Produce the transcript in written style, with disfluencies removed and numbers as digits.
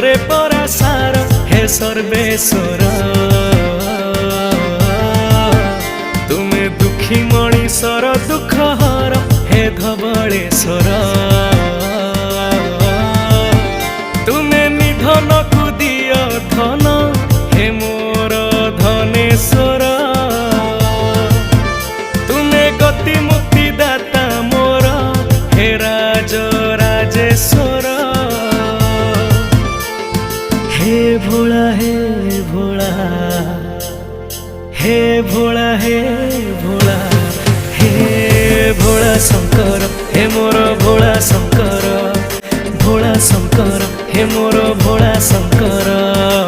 रे परासार हे सर्वेश्वर तुमे दुखी मणिषर दुख हर हे धवलेश्वर तुमे निधन को दियो धन हे मोर धनेश्वर तुमे गति मुक्ति दाता मोर हे राज राजेश्वर हे भोला हे भोला हे भोला हे भोला हे भोला शंकर हे मोर भोला शंकर हे मोर भोला शंकर।